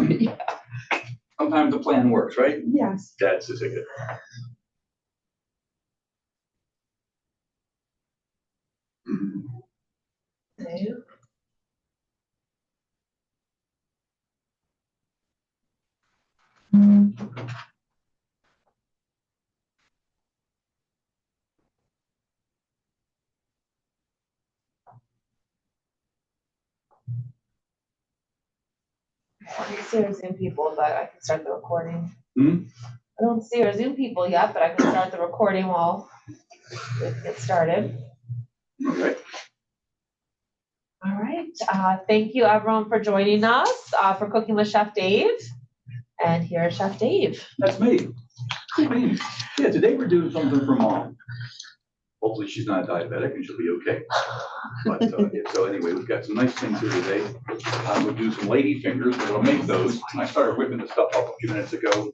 Yeah. Sometimes the plan works, right? Yes. That's the ticket. Okay. I don't see our Zoom people, but I can start the recording. I don't see our Zoom people yet, but I can start the recording while we get started. Okay. All right. Thank you, everyone, for joining us for Cooking with Chef Dave. And here's Chef Dave. That's me. Yeah, today we're doing something for Mom. Hopefully she's not diabetic and she'll be okay. But yeah, so anyway, we've got some nice things here today. We'll do some lady fingers. We're gonna make those. And I started whipping the stuff up a few minutes ago.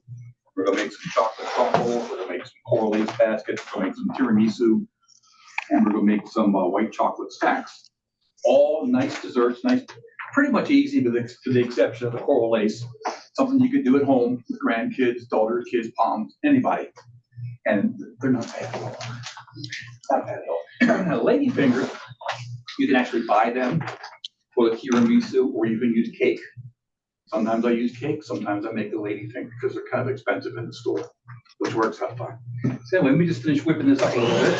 We're gonna make some chocolate truffles. We're gonna make some coral lace baskets. We're gonna make some tiramisu. And we're gonna make some white chocolate stacks. All nice desserts, nice, pretty much easy to the exception of the coral lace. Something you could do at home with grandkids, daughters, kids, moms, anybody. And they're not bad at all. Not bad at all. Now, lady fingers, you can actually buy them for the tiramisu, or you can use cake. Sometimes I use cake, sometimes I make the lady finger because they're kind of expensive in the store, which works out fine. So anyway, let me just finish whipping this up a little bit.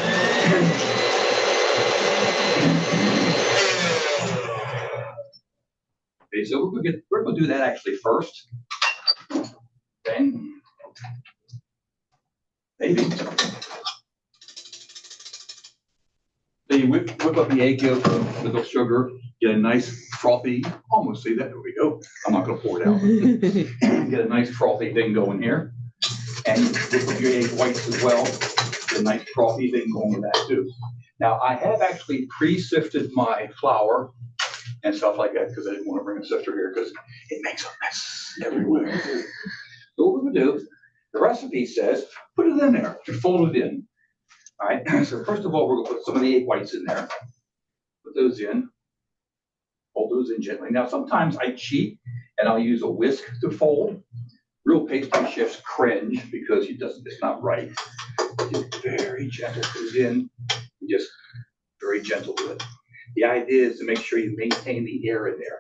Okay, so we're gonna do that actually first. Okay. Maybe. So you whip up the egg yolk with the sugar, get a nice frothy, almost see that, there we go. I'm not gonna pour it out. Get a nice frothy thing going here. And whip up your egg whites as well. Get a nice frothy thing going with that too. Now I have actually pre-sifted my flour and stuff like that because I didn't want to bring a sifter here because it makes a mess everywhere. So what we're gonna do, the recipe says, put it in there, just fold it in. All right, so first of all, we're gonna put some of the egg whites in there. Put those in, fold those in gently. Now, sometimes I cheat and I'll use a whisk to fold. Real pastry chefs cringe because it's not right. Just very gentle, put it in, just very gentle with it. The idea is to make sure you maintain the air in there.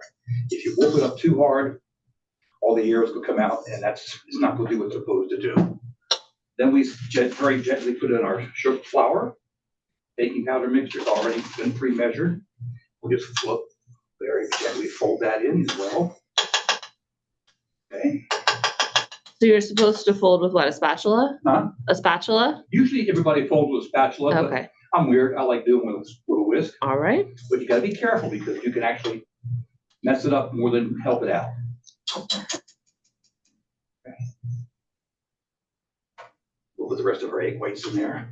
If you whoop it up too hard, all the air is gonna come out and it's not gonna do what it's supposed to do. Then we very gently put in our sugar flour. Baking powder mixture has already been pre-measured. We'll just flip, very gently fold that in as well. Okay. So you're supposed to fold with what, a spatula? Huh? A spatula? Usually everybody folds with a spatula, Okay. But I'm weird. I like doing it with a whisk. All right. But you gotta be careful because you can actually mess it up more than help it out. Okay. We'll put the rest of our egg whites in there.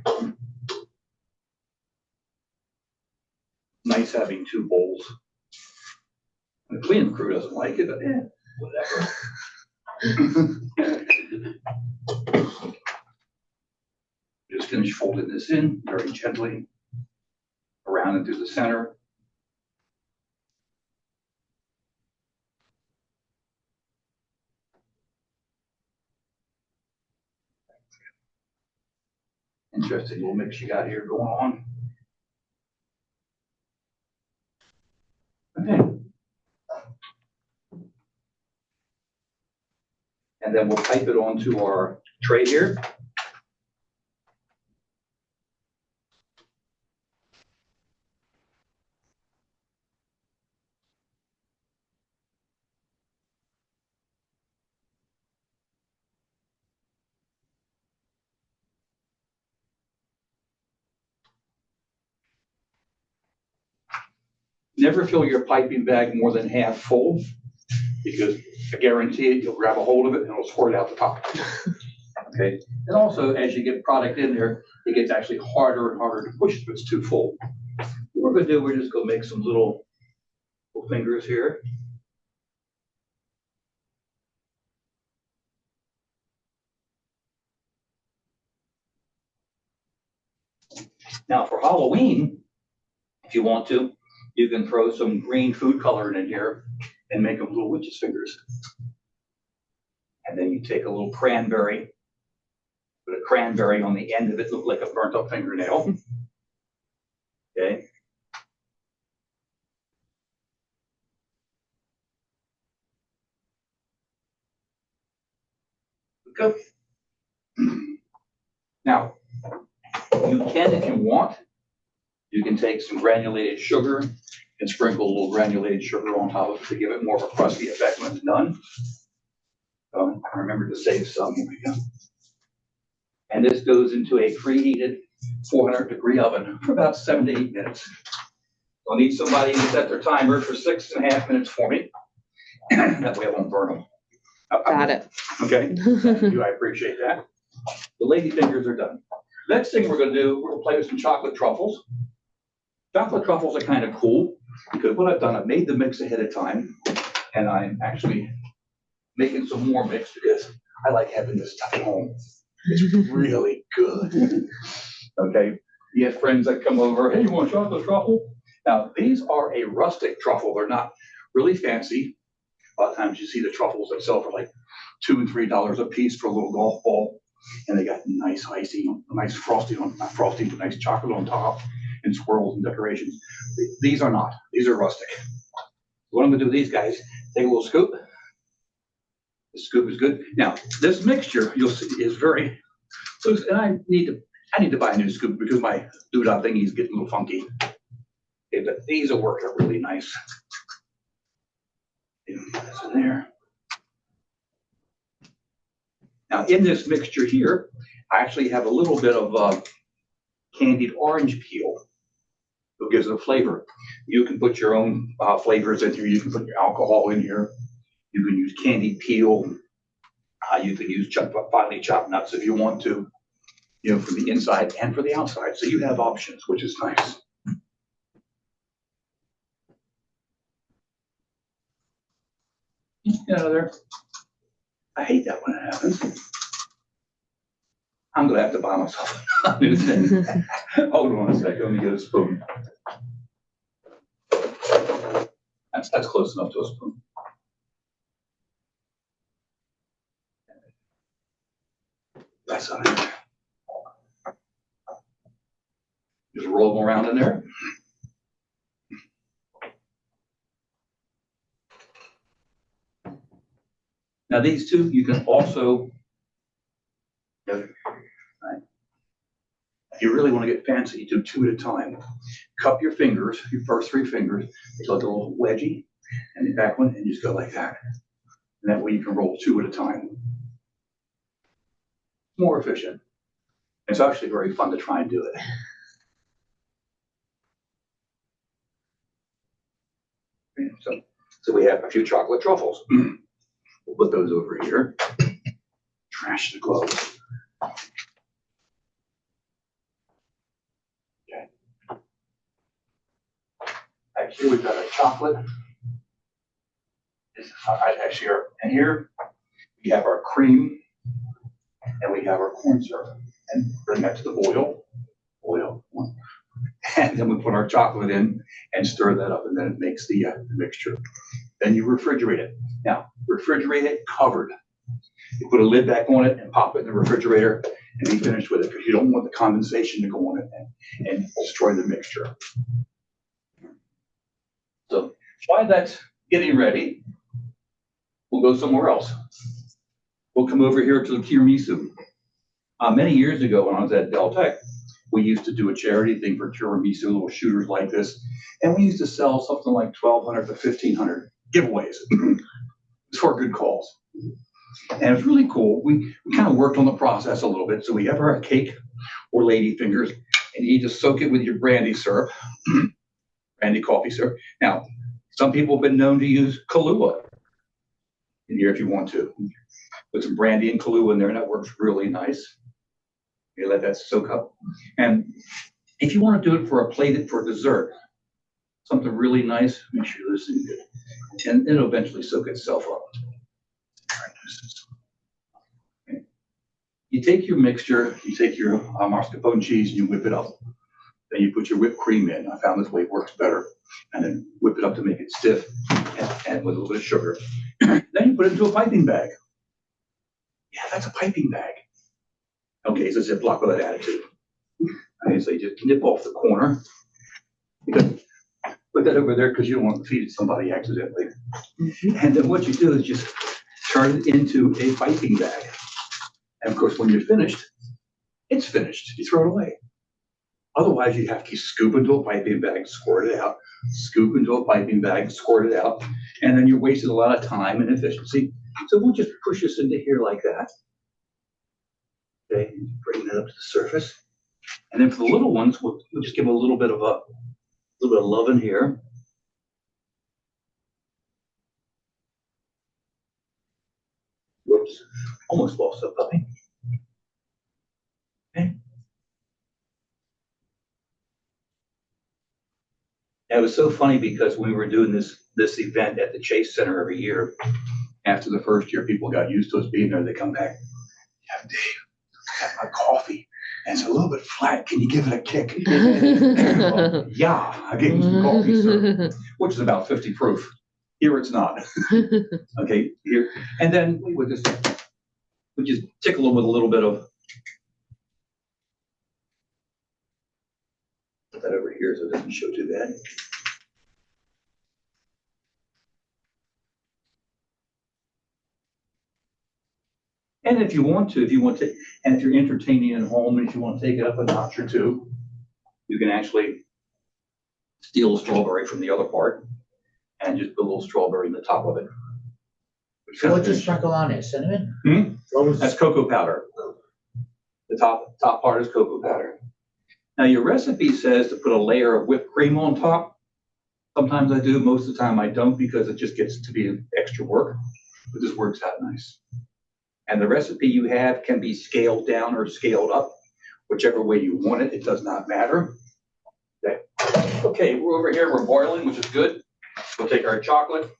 Nice having two bowls. The cleaning crew doesn't like it, but whatever. Just finish folding this in very gently around and through the center. Interesting little mix you got here going on. Okay. And then we'll pipe it onto our tray here. Never fill your piping bag more than half full, because I guarantee it, you'll grab a hold of it and it'll squirt out the top. Okay. And also, as you get product in there, it gets actually harder and harder to push if it's too full. What we're gonna do, we're just gonna make some little fingers here. Now for Halloween, if you want to, you can throw some green food coloring in here and make them little witch's fingers. And then you take a little cranberry, put a cranberry on the end of it, look like a burnt up fingernail. Okay. Go. Now, you can, if you want, you can take some granulated sugar and sprinkle a little granulated sugar on top of it to give it more of a crusty effect when it's done. I remember to save some. Here we go. And this goes into a preheated 400-degree oven for about 7 to 8 minutes. I'll need somebody to set their timer for 6.5 minutes for me. That way I won't burn them. Got it. Okay, thank you, I appreciate that. The lady fingers are done. Next thing we're gonna do, we're gonna play with some chocolate truffles. Chocolate truffles are kind of cool because what I've done, I've made the mix ahead of time and I'm actually making some more mix because I like having this stuff at home. It's really good. Okay, you have friends that come over, hey, you want chocolate truffle? Now, these are a rustic truffle. They're not really fancy. A lot of times you see the truffles that sell for like $2 and $3 a piece for a little golf ball. And they got nice icing, nice frosting on, not frosting, but nice chocolate on top and swirls and decorations. These are not, these are rustic. What I'm gonna do with these guys, take a little scoop. The scoop is good. Now, this mixture, you'll see, is very loose, and I need to buy a new scoop because my doodah thingy is getting a little funky. Okay, but these will work out really nice. Put this in there. Now, in this mixture here, I actually have a little bit of candied orange peel. It gives it a flavor. You can put your own flavors in here. You can put your alcohol in here. You can use candied peel. You can use finely chopped nuts if you want to, you know, for the inside and for the outside. So you have options, which is nice. Get out of there. I hate that when it happens. I'm gonna have to buy myself a new thing. Hold on a second, let me get a spoon. That's close enough to a spoon. That's on it. Just roll them around in there. Now these two, you can also, right? If you really want to get fancy, you do 2 at a time. Cup your fingers, your first 3 fingers, make like a little wedgie, and the back one, and just go like that. And that way you can roll 2 at a time. More efficient. It's actually very fun to try and do it. So we have a few chocolate truffles. We'll put those over here. Trash the gloves. Okay. Back here we've got our chocolate. This is actually our, and here we have our cream and we have our corn syrup. And bring that to the boil. And then we put our chocolate in and stir that up, and then it makes the mixture. Then you refrigerate it. Now, refrigerate it covered. You put a lid back on it and pop it in the refrigerator and be finished with it because you don't want the condensation to go on it and destroy the mixture. So while that's getting ready, we'll go somewhere else. We'll come over here to the tiramisu. Many years ago when I was at Deltec, we used to do a charity thing for tiramisu, little shooters like this, and we used to sell something like 1,200 to 1,500 giveaways for good cause. And it was really cool. We kind of worked on the process a little bit. So we have our cake or lady fingers, and you just soak it with your brandy syrup, brandy coffee syrup. Now, some people have been known to use Kahlua in here if you want to. Put some brandy and Kahlua in there, and that works really nice. You let that soak up. And if you want to do it for a plate for dessert, something really nice, make sure this is good. And it'll eventually soak itself up. Okay. You take your mixture, you take your mascarpone cheese, and you whip it up. Then you put your whipped cream in. I found this way it works better. And then whip it up to make it stiff, and with a little bit of sugar. Then you put it into a piping bag. Yeah, that's a piping bag. Okay, it's a Ziploc with that attitude. Okay, so you just nip off the corner. Because, put that over there because you don't want to feed it somebody accidentally. And then what you do is just turn it into a piping bag. And of course, when you're finished, it's finished. You throw it away. Otherwise, you have to scoop into a piping bag, squirt it out, scoop into a piping bag, squirt it out, and then you're wasting a lot of time and efficiency. So we'll just push this into here like that. Okay, bring that up to the surface. And then for the little ones, we'll just give them a little bit of love in here. Whoops, almost lost a puppy. Okay. And it was so funny because when we were doing this event at the Chase Center every year, after the first year, people got used to us being there. They come back, yeah, Dave, I got my coffee, and it's a little bit flat. Can you give it a kick? Well, yeah, I gave him some coffee, sir, which is about 50 proof. Here it's not. Okay, here, and then we would just tickle them with a little bit of. Put that over here so it doesn't show too bad. And if you want to, and if you're entertaining at home, and if you want to take it up a notch or two, you can actually steal a strawberry from the other part and just put a little strawberry in the top of it. So what you sprinkle on it? Cinnamon? That's cocoa powder. The top part is cocoa powder. Now your recipe says to put a layer of whipped cream on top. Sometimes I do, most of the time I don't because it just gets to be extra work, but this works out nice. And the recipe you have can be scaled down or scaled up, whichever way you want it, it does not matter. Okay, we're over here, we're boiling, which is good. We'll take our chocolate,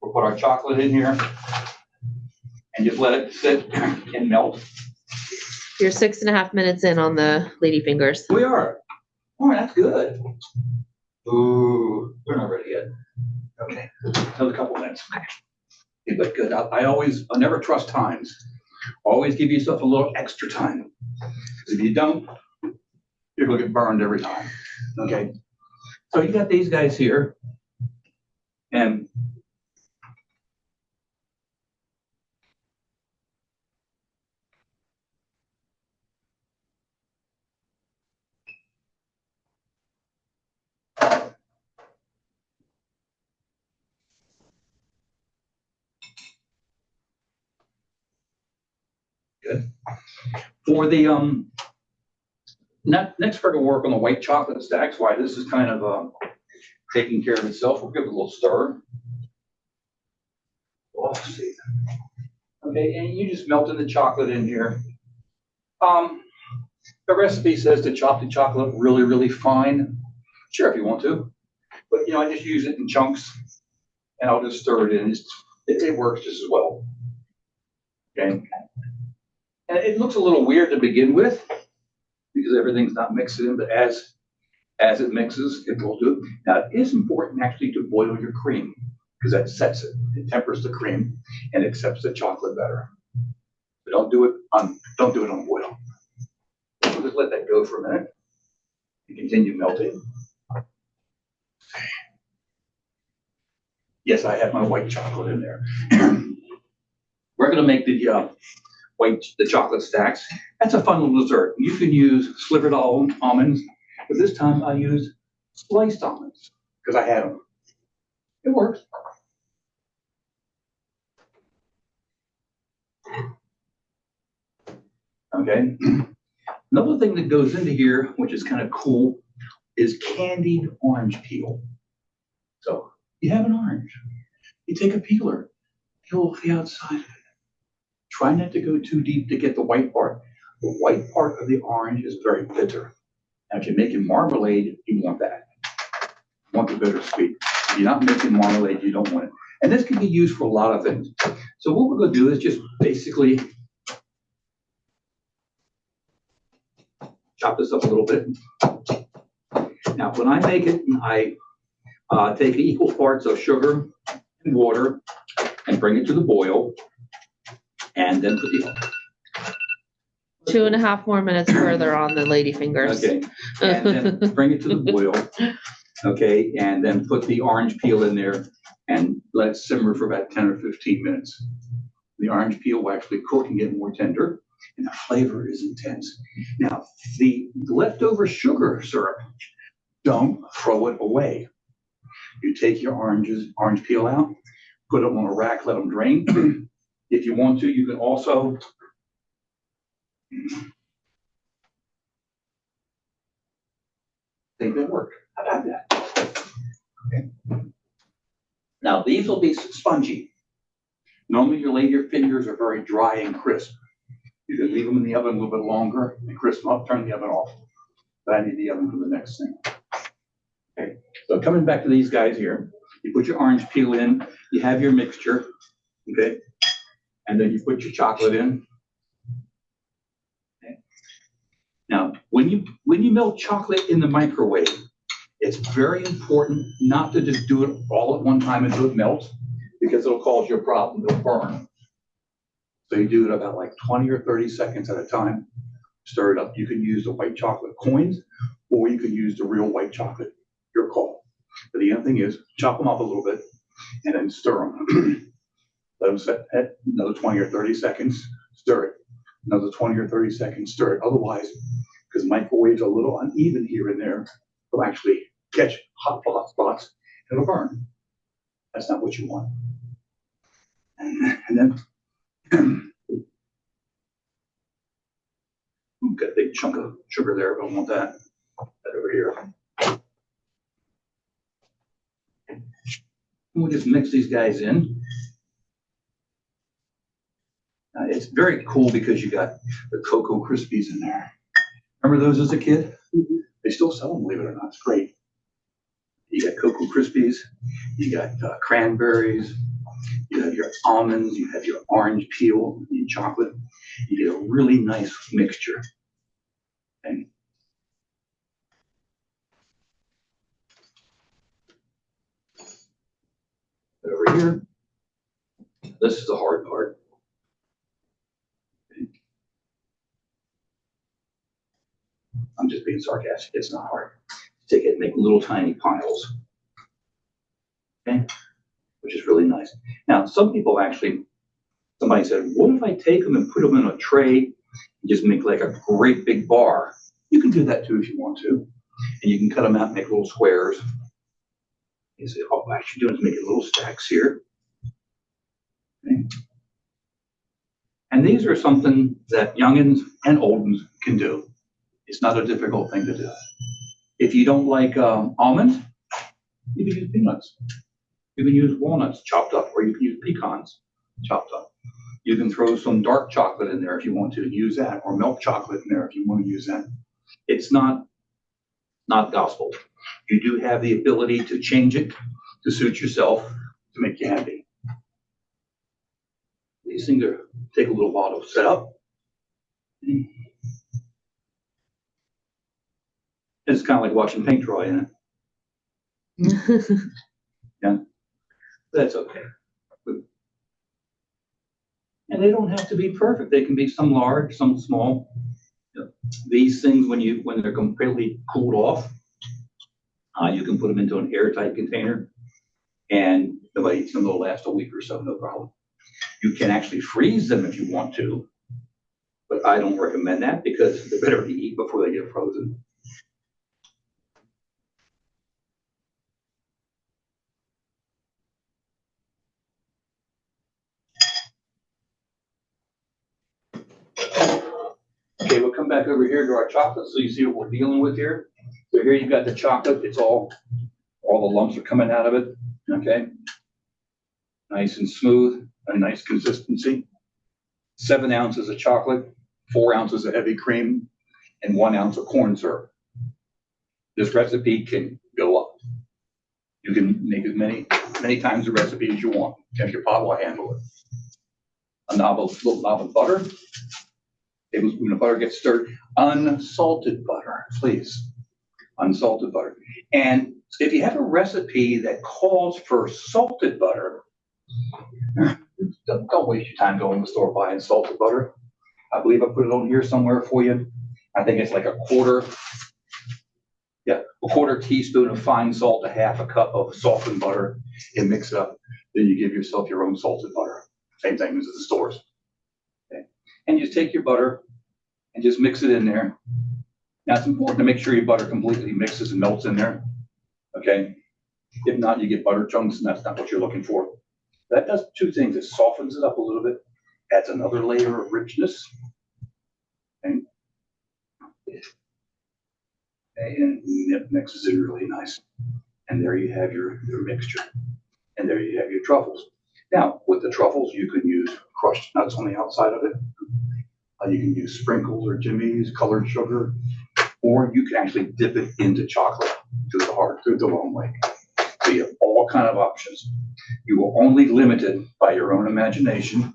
we'll put our chocolate in here and just let it sit and melt. You're 6.5 minutes in on the ladyfingers. We are. All right, that's good. Ooh, we're not ready yet. Okay, another couple minutes. Okay, but good. I never trust times. Always give yourself a little extra time. Because if you don't, you're gonna get burned every time. Okay. So you got these guys here, and good. For the next we're gonna work on the white chocolate stacks. Why this is kind of taking care of itself. We'll give it a little stir. Oh, see. Okay, and you just melted the chocolate in here. The recipe says to chop the chocolate really, really fine. Sure, if you want to, but I just use it in chunks, and I'll just stir it in. It works just as well. Okay, and it looks a little weird to begin with because everything's not mixed in, but as it mixes, it will do. Now, it is important actually to boil your cream because that sets it. It tempers the cream and accepts the chocolate better. But don't do it on boil. We'll just let that go for a minute and continue melting. Yes, I have my white chocolate in there. We're going to make the chocolate stacks. That's a fun little dessert. You can use slivered almonds, but this time I used sliced almonds because I had them. It works. Okay. Another thing that goes into here, which is kind of cool, is candied orange peel. So you have an orange. You take a peeler, peel off the outside of it. Try not to go too deep to get the white part. The white part of the orange is very bitter. Now, if you're making marmalade, you want that. You want the bittersweet. If you're not making marmalade, you don't want it. And this can be used for a lot of things. So what we're going to do is just basically chop this up a little bit. Now, when I make it, I take equal parts of sugar and water and bring it to the boil. And then put the 2.5 more minutes further on the lady fingers. Okay, and then bring it to the boil. Okay, and then put the orange peel in there and let it simmer for about 10 or 15 minutes. The orange peel will actually cook and get more tender, and the flavor is intense. Now, the leftover sugar syrup, don't throw it away. You take your orange peel out, put them on a rack, let them drain. If you want to, you can also think that work. How about that? Okay. Now, these will be spongy. Normally, your fingers are very dry and crisp. You can leave them in the oven a little bit longer and crisp them up, turn the oven off. But I need the oven for the next thing. Okay, so coming back to these guys here, you put your orange peel in, you have your mixture, okay? And then you put your chocolate in. Okay. Now, when you melt chocolate in the microwave, it's very important not to just do it all at one time until it melts, because it'll cause you a problem, it'll burn. So you do it about like 20 or 30 seconds at a time, stir it up. You can use the white chocolate coins, or you can use the real white chocolate, your call. But the other thing is, chop them up a little bit and then stir them. Let them set at another 20 or 30 seconds, stir it. Another 20 or 30 seconds, stir it. Otherwise, because microwave's a little uneven here and there, it'll actually catch hot spots and it'll burn. That's not what you want. And then, got a big chunk of sugar there, but I don't want that. That over here. And we'll just mix these guys in. It's very cool because you got the Cocoa Krispies in there. Remember those as a kid? Mm-hmm. They still sell them, believe it or not. It's great. You got Cocoa Krispies, you got cranberries, you have your almonds, you have your orange peel, your chocolate. You get a really nice mixture. And over here, this is the hard part. I'm just being sarcastic. It's not hard. Take it and make little tiny piles. Okay? Which is really nice. Now, some people actually, somebody said, what if I take them and put them in a tray and just make like a great big bar? You can do that too if you want to. And you can cut them out and make little squares. You see, all I'm actually doing is making little stacks here. Okay. And these are something that youngins and oldins can do. It's not a difficult thing to do. If you don't like almonds, you can use peanuts. You can use walnuts chopped up, or you can use pecans chopped up. You can throw some dark chocolate in there if you want to use that, or milk chocolate in there if you want to use that. It's not gospel. You do have the ability to change it to suit yourself, to make you happy. These things take a little while to set up. It's kind of like watching paint dry, isn't it? Yeah, that's okay. And they don't have to be perfect. They can be some large, some small. You know, these things, when they're completely cooled off, you can put them into an airtight container, and they'll last a week or so, no problem. You can actually freeze them if you want to, but I don't recommend that because they're better to eat before they get frozen. Okay, we'll come back over here to our chocolate so you see what we're dealing with here. So here you've got the chocolate. It's all the lumps are coming out of it. Okay. Nice and smooth, a nice consistency. 7 ounces of chocolate, 4 ounces of heavy cream, and 1 ounce of corn syrup. This recipe can go up. You can make as many times the recipe as you want. Your pot will handle it. A little knob of butter. Tablespoon of butter gets stirred. Unsalted butter, please. Unsalted butter. And if you have a recipe that calls for salted butter, Don't waste your time going to the store buying salted butter. I believe I put it on here somewhere for you. I think it's like a quarter teaspoon of fine salt, a half a cup of softened butter, and mix it up. Then you give yourself your own salted butter. Same thing as at the stores. Okay. And you just take your butter and just mix it in there. Now it's important to make sure your butter completely mixes and melts in there. Okay. If not, you get butter chunks, and that's not what you're looking for. That does two things. It softens it up a little bit, adds another layer of richness. And it mixes it really nice. And there you have your mixture. And there you have your truffles. Now, with the truffles, you can use crushed nuts on the outside of it. You can use sprinkles or jimmies, colored sugar, or you can actually dip it into chocolate through the long way. So you have all kind of options. You are only limited by your own imagination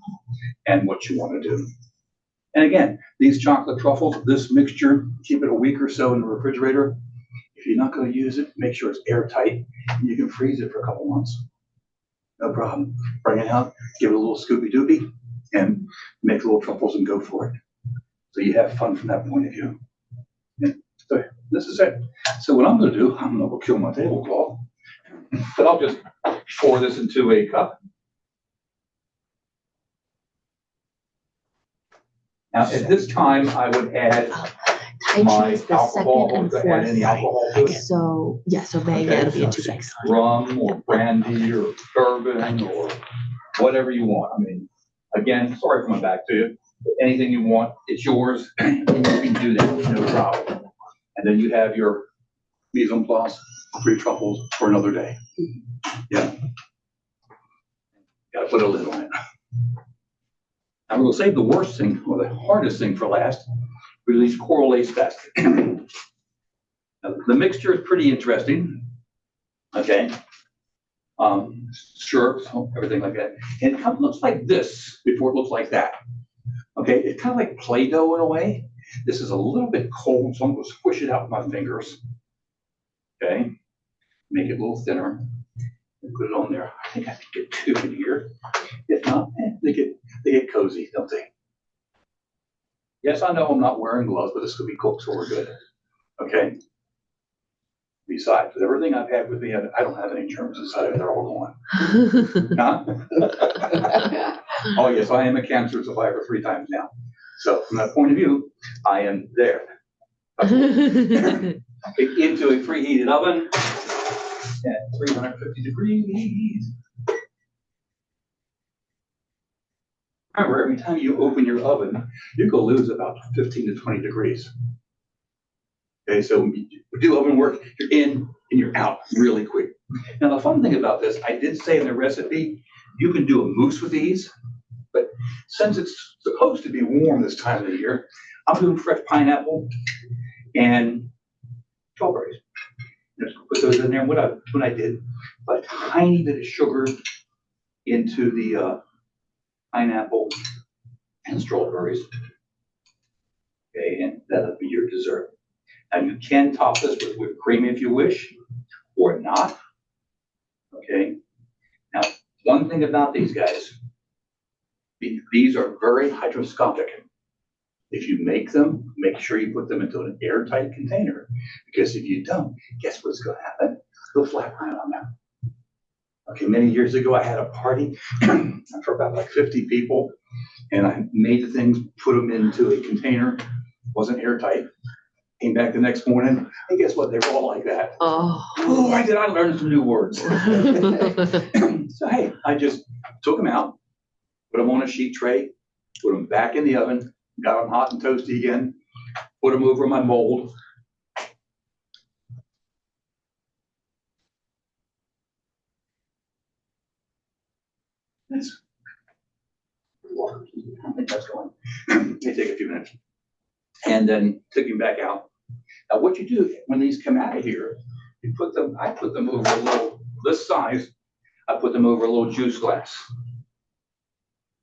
and what you want to do. And again, these chocolate truffles, this mixture, keep it a week or so in the refrigerator. If you're not going to use it, make sure it's airtight, and you can freeze it for a couple months. No problem. Bring it out, give it a little scoopy doopy, and make little truffles and go for it. So you have fun from that point of view. Yeah. So this is it. So what I'm going to do, I'm going to go kill my tablecloth, but I'll just pour this into a cup. Now, at this time, I would add my Taichi's the alcohol, second and or add any fourth. alcohol to it. So, yeah, so May, Okay, it'll be in so 2 weeks. Rum or brandy or bourbon or whatever you want. I mean, again, sorry for my back to you. Anything you want, it's yours, and you can do that, no problem. And then you have your mise en place, 3 truffles for another day. Yeah. Gotta put a lid on it. I'm going to save the worst thing, or the hardest thing for last, release coral lace zest. The mixture is pretty interesting. Okay. Syrups, everything like that. And it kind of looks like this before it looks like that. Okay, it's kind of like Play-Doh in a way. This is a little bit cold, so I'm going to squish it out with my fingers. Okay, make it a little thinner and put it on there. I think I can get 2 in here. If not, they get cozy, don't they? Yes, I know I'm not wearing gloves, but this could be cooked, so we're good. Okay. Besides, with everything I've had with me, I don't have any germs inside of it. They're all gone. Huh? Oh, yes, I am a cancer survivor 3 times now. So from that point of view, I am there. Into a preheated oven at 350 degrees. Remember, every time you open your oven, you go lose about 15 to 20 degrees. Okay, so when you do oven work, you're in and you're out really quick. Now, the fun thing about this, I did say in the recipe, you can do a mousse with these, but since it's supposed to be warm this time of the year, I'm doing fresh pineapple and strawberries. Just put those in there. What I did, a tiny bit of sugar into the pineapple and strawberries. Okay, and that'll be your dessert. Now you can top this with whipped cream if you wish, or not. Okay. Now, one thing about these guys, these are very hygroscopic. If you make them, make sure you put them into an airtight container, because if you don't, guess what's going to happen? They'll flatline on them. Okay, many years ago, I had a party for about like 50 people, and I made the things, put them into a container, wasn't airtight. Came back the next morning, and guess what? They were all like that. Oh. Boy, did I learn some new words. So, hey, I just took them out, put them on a sheet tray, put them back in the oven, got them hot and toasty again, put them over my mold. That's water. I think that's going. It may take a few minutes. And then took them back out. Now, what you do when these come out of here, you put them, I put them over a little, this size, I put them over a little juice glass.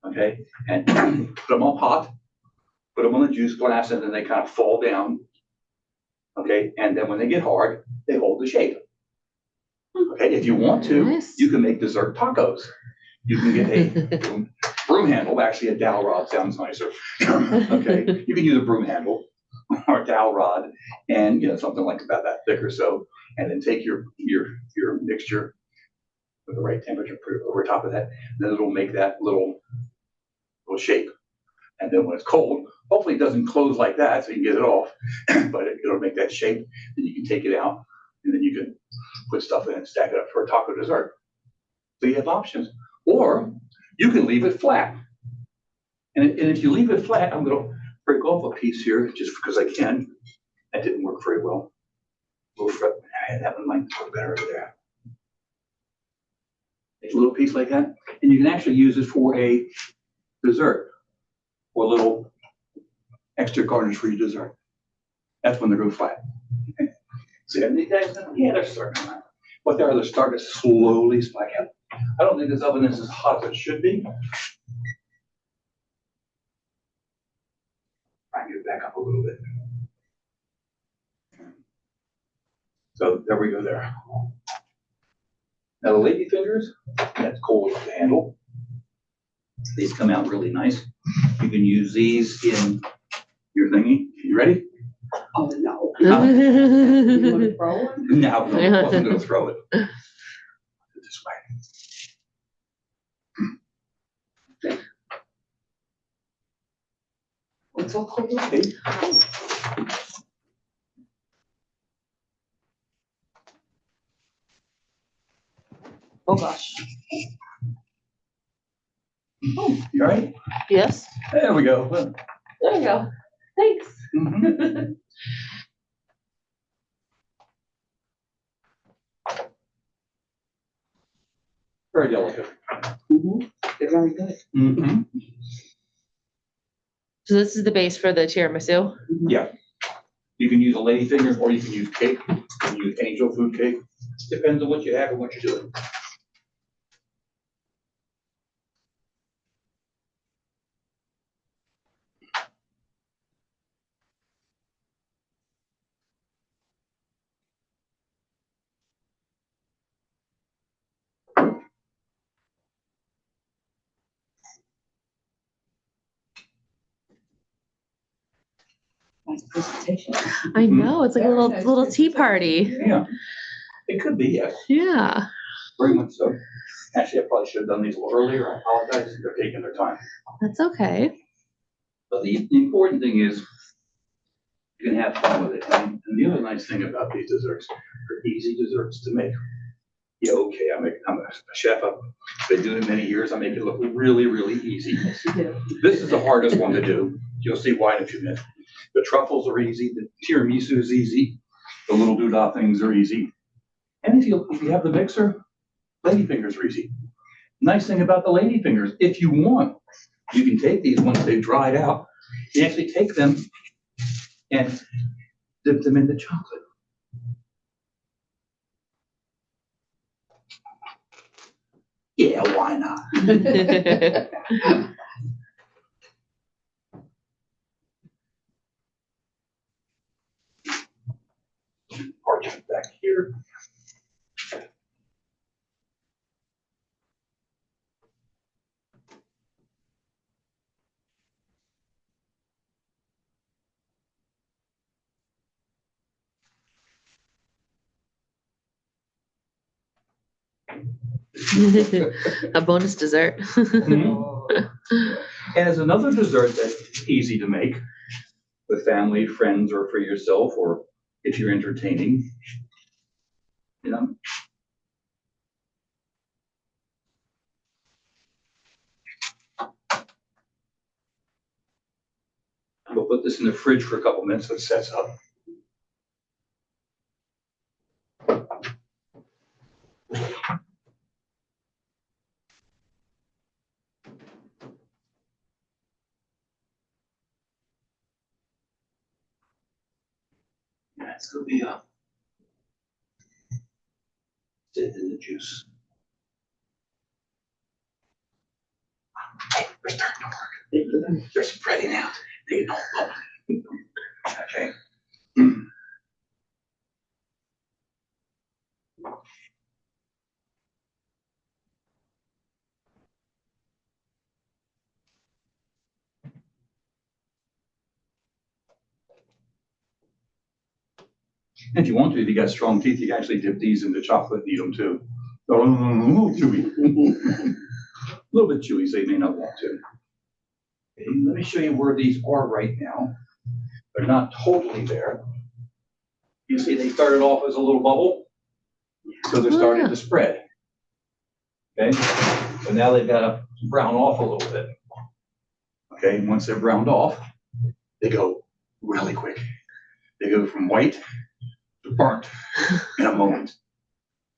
Okay, and put them up hot, put them on the juice glass, and then they kind of fall down. Okay, and then when they get hard, they hold the shape. Okay, if you want to, Nice. you can make dessert tacos. You can get a broom handle, actually a dowel rod sounds nicer. Okay, you can use a broom handle or a dowel rod, and something like about that thick or so, and then take your mixture with the right temperature, put it over top of that, then it'll make that little shape. And then when it's cold, hopefully it doesn't close like that so you can get it off, but it'll make that shape. Then you can take it out, and then you can put stuff in and stack it up for a taco dessert. So you have options. Or you can leave it flat. And if you leave it flat, I'm going to break off a piece here just because I can. That didn't work very well. That one might work better over there. Take a little piece like that, and you can actually use it for a dessert or a little extra garnish for your dessert. That's when they go flat. Okay. See, these guys, they're starting to, but they're starting to slowly spike up. I don't think this oven is as hot as it should be. Try and get it back up a little bit. So there we go there. Now the lady fingers, that's cold to handle. These come out really nice. You can use these in your thingy. You ready? Oh, no. You want to throw it? No, I wasn't going to throw it. This way. It's all cold. Okay. Oh, gosh. Oh, you all right? Yes. There we go. There you go. Thanks. Mhm. Very delicate. They're very good. Mm-hmm. So this is the base for the tiramisu? Yeah. You can use a lady fingers or you can use cake. You can use angel food cake. Depends on what you have and what you're doing. Nice presentation. I know, it's like a Very little nice little tea party. Yeah. It could be, yes. Yeah. Very much so. Actually, I probably should have done these a little earlier. I apologize. They're taking their time. That's okay. But the important thing is you can have fun with it. And the other nice thing about these desserts, they're easy desserts to make. Yeah, okay, I'm a chef. I've been doing it many years. I make it look really, really easy. Yes, you do. This is the hardest one to do. You'll see why in a few minutes. The truffles are easy. The tiramisu is easy. The little doodah things are easy. And if you have the mixer, ladyfingers are easy. Nice thing about the ladyfingers, if you want, you can take these once they've dried out. You actually take them and dip them into chocolate. Yeah, why not? Parchment back here. A bonus dessert. And as another dessert that's easy to make with family, friends, or for yourself, or if you're entertaining, you know. We'll put this in the fridge for a couple minutes so it sets up. Yeah, it's gonna be sit in the juice. Hey, we're starting to work. They're spreading out. They don't bubble. Okay. And if you want to, if you got strong teeth, you can actually dip these into chocolate and eat them too. A little chewy. A little bit chewy, so you may not want to. Okay, let me show you where these are right now. They're not totally there. You see they started off as a little bubble, so they're starting to spread. Okay, so now they've got to brown off a little bit. Okay, and once they're browned off, they go really quick. They go from white to burnt in a moment.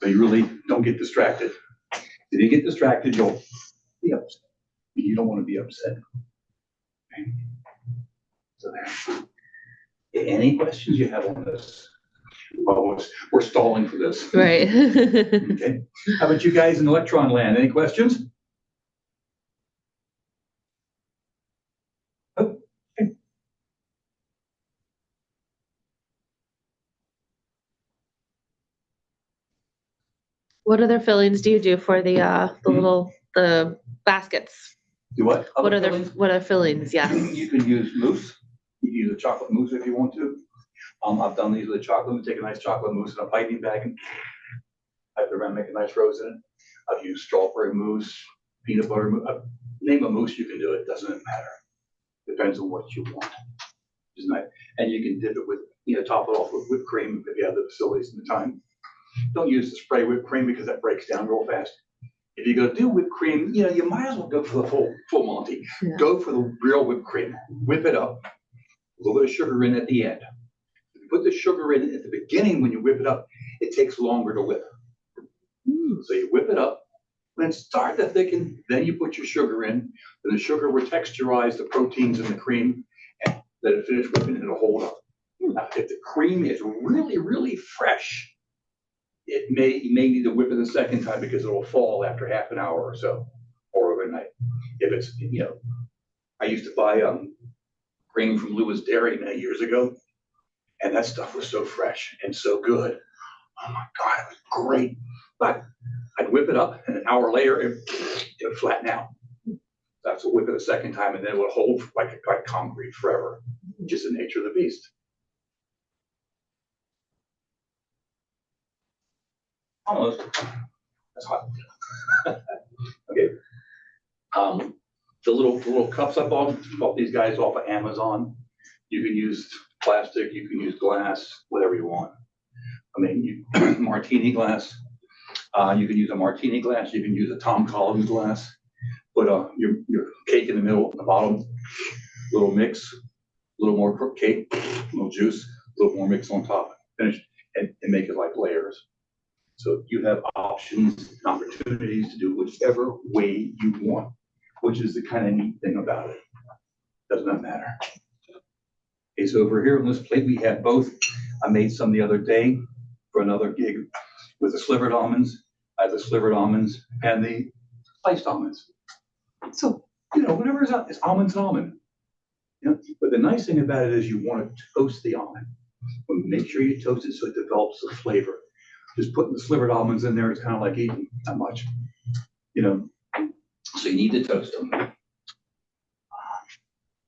So you really don't get distracted. If you get distracted, you'll be upset. You don't want to be upset. Okay. So there. Any questions you have on this? Well, we're stalling for this. Right. Okay. How about you guys in electron land? Any questions? Oh, okay. What other fillings do you do for the baskets? Do what? What Other other fillings? what are fillings? Yes. You can use mousse. You can use a chocolate mousse if you want to. I've done these with chocolate. Take a nice chocolate mousse in a piping bag and pipe it around, make a nice rose in it. I've used strawberry mousse, peanut butter mousse. Name a mousse, you can do it. Doesn't matter. Depends on what you want. It's nice. And you can dip it with, top it off with whipped cream if you have the facilities and the time. Don't use the spray whipped cream because that breaks down real fast. If you're going to do whipped cream, you might as well go for the full Monty. Yeah. Go for the real whipped cream. Whip it up. A little bit of sugar in at the end. If you put the sugar in at the beginning when you whip it up, it takes longer to whip. So you whip it up, then start to thicken, then you put your sugar in, and the sugar will texturize the proteins in the cream, and let it finish whipping and it'll hold up. Now, if the cream is really, really fresh, you may need to whip it a second time because it'll fall after half an hour or so, or overnight. If it's, I used to buy cream from Lewis Dairy many years ago, and that stuff was so fresh and so good. Oh my God, it was great. But I'd whip it up, and an hour later, it would flatten out. That's what whip it a second time, and then it would hold like concrete forever. Just the nature of the beast. Almost. That's hot. Okay. The little cups I bought these guys off of Amazon. You can use plastic, you can use glass, whatever you want. I mean, martini glass. You can use a martini glass. You can use a Tom Collins glass. Put your cake in the middle, the bottom. Little mix, a little more cooked cake, a little juice, a little more mix on top. Finish and make it like layers. So you have options and opportunities to do whichever way you want, which is the kind of neat thing about it. Does not matter. Okay, so over here on this plate, we have both. I made some the other day for another gig with the slivered almonds. I have the slivered almonds and the sliced almonds. So, whatever is out, it's almonds and almond. But the nice thing about it is you want to toast the almond. But make sure you toast it so it develops the flavor. Just putting the slivered almonds in there is kind of like eating that much, So you need to toast them.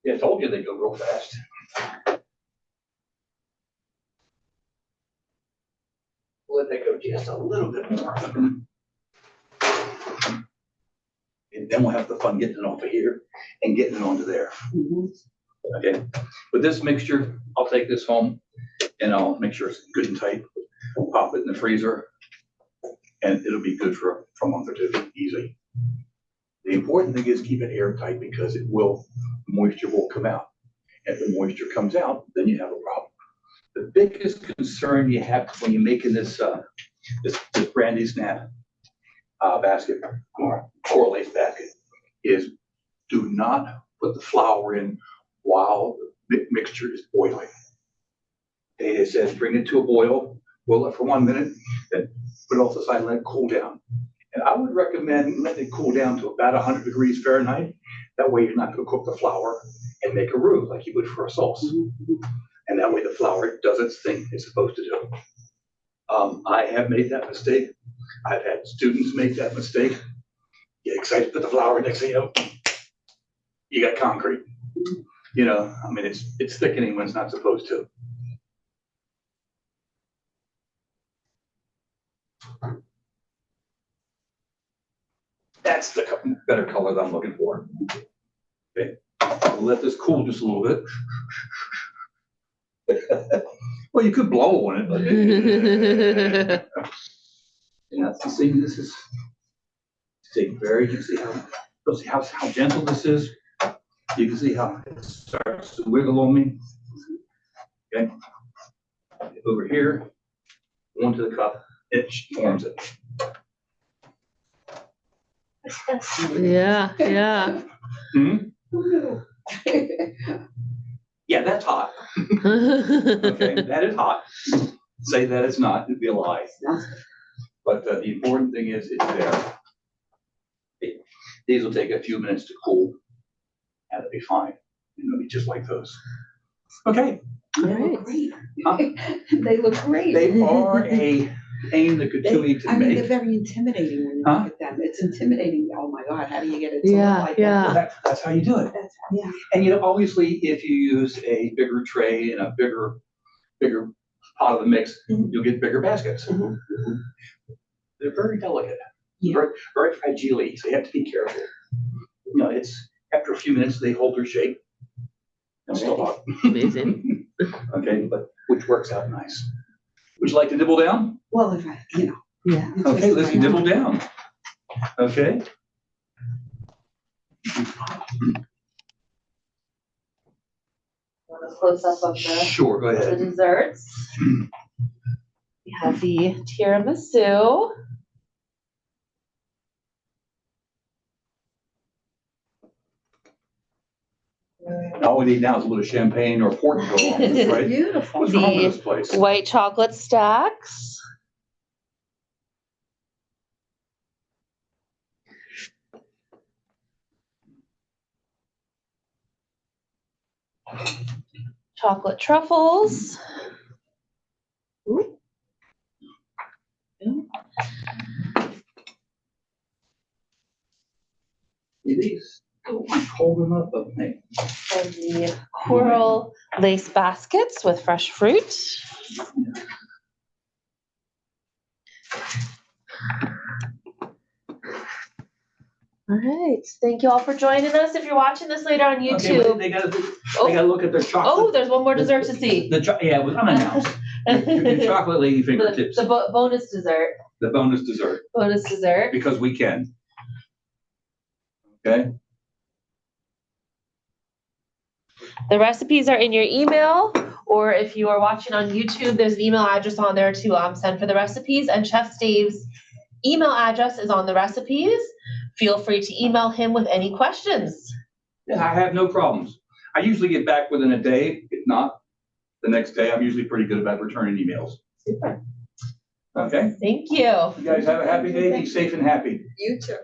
Yeah, I told you they go real fast. Let that go just a little bit more. And then we'll have the fun getting it off of here and getting it onto there. Okay. With this mixture, I'll take this home and I'll make sure it's good and tight. Pop it in the freezer and it'll be good for a month or two, easy. The important thing is keep it airtight because moisture will come out. And if the moisture comes out, then you have a problem. The biggest concern you have when you're making this brandy snap basket or coral lace basket is do not put the flour in while the mixture is boiling. It says bring it to a boil it for 1 minute, then put it off the side and let it cool down. And I would recommend letting it cool down to about 100 degrees Fahrenheit. That way you're not going to cook the flour and make a roux like you would for a sauce. And that way the flour does its thing it's supposed to do. I have made that mistake. I've had students make that mistake. Get excited, put the flour in, next thing you know, you got concrete. It's thickening when it's not supposed to. That's the better color that I'm looking for. Okay, we'll let this cool just a little bit. Well, you could blow on it, but yeah, so see, this is you can see how gentle this is. You can see how it starts to wiggle on me. Okay, over here, onto the cup, it forms it. Yeah, yeah. Yeah, that's hot. Okay, that is hot. Say that it's not, it'd be a lie. But the important thing is it's there. These will take a few minutes to cool, and it'll be fine. It'll be just like those. Okay. They look great. They look great. They are a pain in the patootie to I mean, they're make. very intimidating when you look at them. It's intimidating. Oh my God, how do you get it to Yeah, look like yeah. that? That's how you do it. Yeah. And obviously, if you use a bigger tray and a bigger pot of the mix, you'll get bigger baskets. They're very delicate, very, very fragile, so you have to be careful. It's after a few minutes they hold their shape. They're still hot. Amazing. Okay, but which works out nice. Would you like to nibble down? Well, if I, Yeah. Okay, let's nibble down. Okay. Want a close up of the Sure, go ahead. desserts? We have the tiramisu. All we need now is a little champagne or port to go on with this, right? beautiful. What's wrong with this place? White chocolate stacks. Chocolate truffles. Ooh. These, hold them up, okay. And the coral lace baskets with fresh fruit. All right, thank you all for joining us. If you're watching this later on Okay, YouTube. they gotta look at their chocolate. Oh, there's one more dessert to see. Yeah, it was unannounced. Your chocolate lady fingertips. The bonus dessert. The bonus dessert, Bonus dessert. because we can. Okay? The recipes are in your email, or if you are watching on YouTube, there's an email address on there to send for the recipes, and Chef Dave's email address is on the recipes. Feel free to email him with any questions. Yeah, I have no problems. I usually get back within a day. If not, the next day, I'm usually pretty good about returning emails. Super. Okay? Thank you. You guys have a happy day. Be safe and happy. You too.